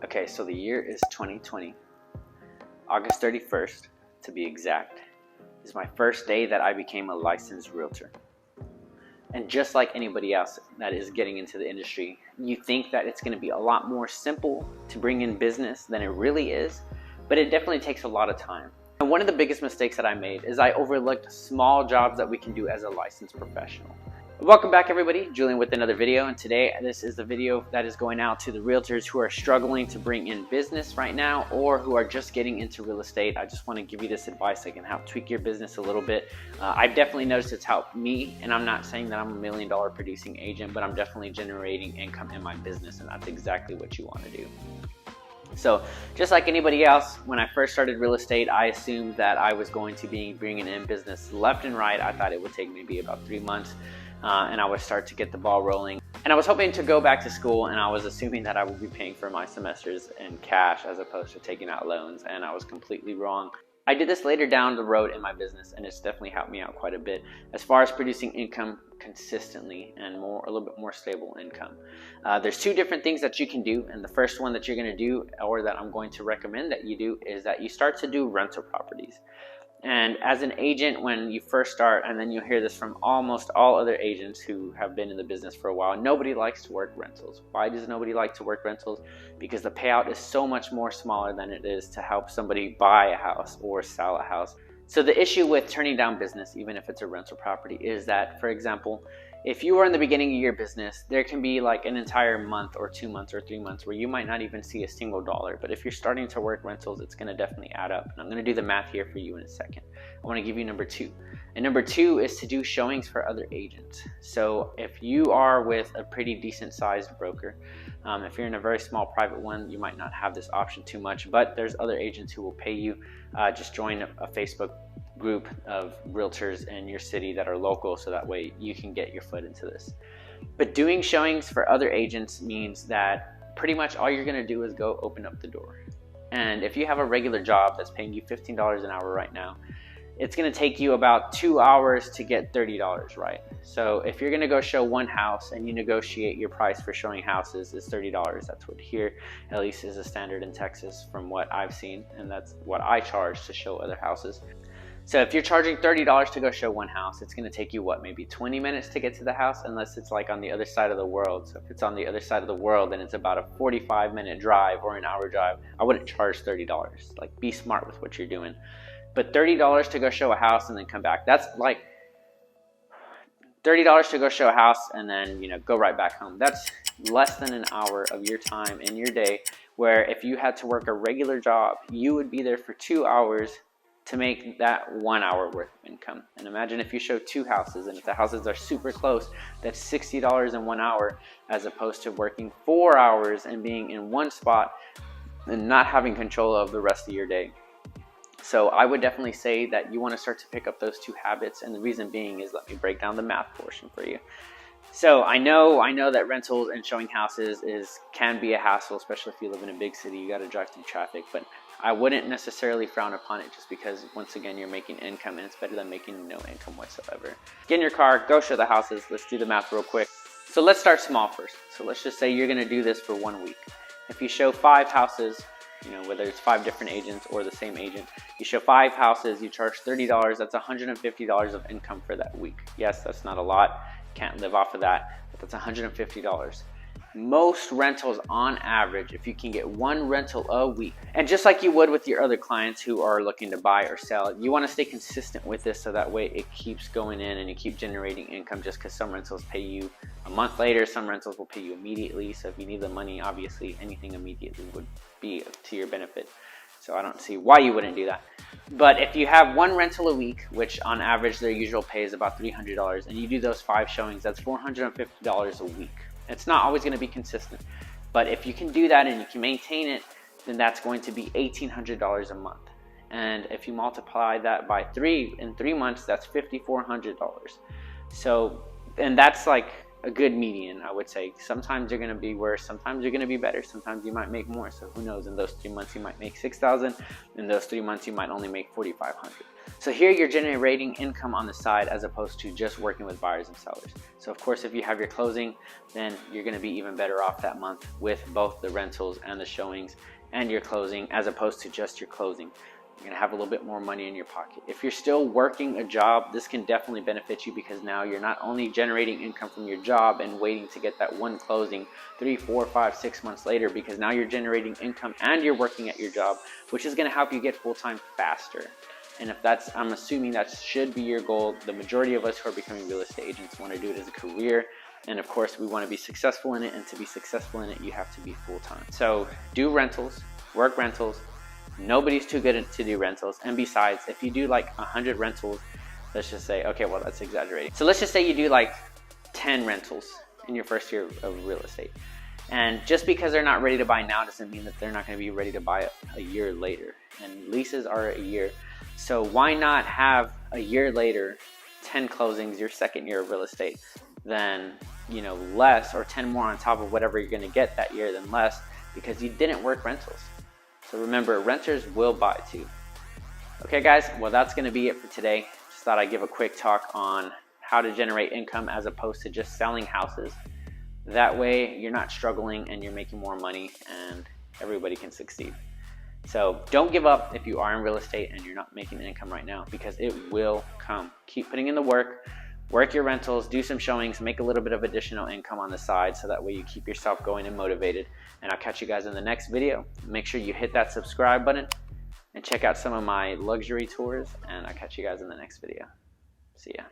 Okay, so the year is 2020. August 31st, to be exact, is my first day that I became a licensed realtor. And just like anybody else that is getting into the industry, you think that it's going to be a lot more simple to bring in business than it really is, but it definitely takes a lot of time. And one of the biggest mistakes that I made is I overlooked small jobs that we can do as a licensed professional. Welcome back, everybody. Julian with another video, and today this is the video that is going out to the realtors who are struggling to bring in business right now or who are just getting into real estate. I just want to give you this advice that can help tweak your business a little bit. I've definitely noticed it's helped me, and I'm not saying that I'm a $1 million producing agent, but I'm definitely generating income in my business, and that's exactly what you want to do. So just like anybody else, when I first started real estate, I assumed that I was going to be bringing in business left and right. I thought it would take maybe about 3 months. And I would start to get the ball rolling. And I was hoping to go back to school, and I was assuming that I would be paying for my semesters in cash as opposed to taking out loans, and I was completely wrong. I did this later down the road in my business, and it's definitely helped me out quite a bit as far as producing income consistently and a little bit more stable income. There's two different things that you can do, and the first one that you're going to do, or that I'm going to recommend that you do, is that you start to do rental properties. And as an agent, when you first start, and then you'll hear this from almost all other agents who have been in the business for a while, nobody likes to work rentals. Why does nobody like to work rentals? Because the payout is so much more smaller than it is to help somebody buy a house or sell a house. So the issue with turning down business, even if it's a rental property, is that, for example, if you are in the beginning of your business, there can be like an entire month or 2 months or 3 months where you might not even see a single dollar. But if you're starting to work rentals, it's going to definitely add up. And I'm going to do the math here for you in a second. I want to give you number two. And number two is to do showings for other agents. So if you are with a pretty decent sized broker, if you're in a very small private one, you might not have this option too much, but there's other agents who will pay you. Just join a Facebook group of realtors in your city that are local, so that way you can get your foot into this. But doing showings for other agents means that pretty much all you're going to do is go open up the door. And if you have a regular job that's paying you $15 an hour right now, it's going to take you about 2 hours to get $30, right? So if you're going to go show one house and you negotiate your price for showing houses is $30, that's what here at least is a standard in Texas from what I've seen, and that's what I charge to show other houses. So if you're charging $30 to go show one house, it's going to take you, what, maybe 20 minutes to get to the house, unless it's like on the other side of the world. So if it's on the other side of the world, then it's about a 45-minute drive or an hour drive. I wouldn't charge $30. Like, be smart with what you're doing. But $30 to go show a house and then come back, that's like $30 to go show a house and then, go right back home. That's less than an hour of your time in your day, where if you had to work a regular job, you would be there for 2 hours to make that 1 hour worth of income. And imagine if you show two houses, and if the houses are super close, that's $60 in 1 hour, as opposed to working 4 hours and being in one spot and not having control of the rest of your day. So I would definitely say that you want to start to pick up those two habits, and the reason being is, let me break down the math portion for you. So I know that rentals and showing houses can be a hassle, especially if you live in a big city. You got to drive through traffic, but I wouldn't necessarily frown upon it, just because once again you're making income, and it's better than making no income whatsoever. Get in your car, go show the houses. Let's do the math real quick. So let's start small first. So let's just say you're going to do this for 1 week. If you show 5 houses, whether it's 5 different agents or the same agent, you show 5 houses, you charge $30, that's $150 of income for that week. Yes, that's not a lot, can't live off of that, but that's $150. Most rentals on average, if you can get 1 rental a week, and just like you would with your other clients who are looking to buy or sell, you want to stay consistent with this so that way it keeps going in and you keep generating income, just because some rentals pay you a month later, some rentals will pay you immediately. So if you need the money, obviously anything immediately would be to your benefit. So I don't see why you wouldn't do that. But if you have 1 rental a week, which on average their usual pay is about $300, and you do those 5 showings, that's $450 a week. It's not always going to be consistent, but if you can do that and you can maintain it, then that's going to be $1,800 a month. And if you multiply that by 3 in 3 months, that's $5,400. So, and that's like a good median, I would say. Sometimes you're going to be worse, sometimes you're going to be better, sometimes you might make more. So who knows, in those 3 months you might make 6,000, in those 3 months you might only make 4,500. So here you're generating income on the side as opposed to just working with buyers and sellers. So of course, if you have your closing, then you're going to be even better off that month with both the rentals and the showings and your closing, as opposed to just your closing. You're gonna have a little bit more money in your pocket. If you're still working a job, this can definitely benefit you, because now you're not only generating income from your job and waiting to get that one closing 3, 4, 5, 6 months later, because now you're generating income and you're working at your job, which is gonna help you get full-time faster. And if that's, I'm assuming that should be your goal. The majority of us who are becoming real estate agents want to do it as a career. And of course, we want to be successful in it. And to be successful in it, you have to be full-time. So do rentals, work rentals. Nobody's too good to do rentals. And besides, if you do like 100 rentals, let's just say, okay, well, that's exaggerating. So let's just say you do like 10 rentals in your first year of real estate. And just because they're not ready to buy now doesn't mean that they're not going to be ready to buy a year later. And leases are a year. So why not have a year later 10 closings your second year of real estate than, you know, less, or 10 more on top of whatever you're going to get that year than less, because you didn't work rentals. So remember, renters will buy too. Okay guys, well that's going to be it for today. Just thought I'd give a quick talk on how to generate income as opposed to just selling houses. That way you're not struggling and you're making more money and everybody can succeed. So don't give up if you are in real estate and you're not making income right now, because it will come. Keep putting in the work, work your rentals, do some showings, make a little bit of additional income on the side, so that way you keep yourself going and motivated. And I'll catch you guys in the next video. Make sure you hit that subscribe button and check out some of my luxury tours, and I'll catch you guys in the next video. See ya.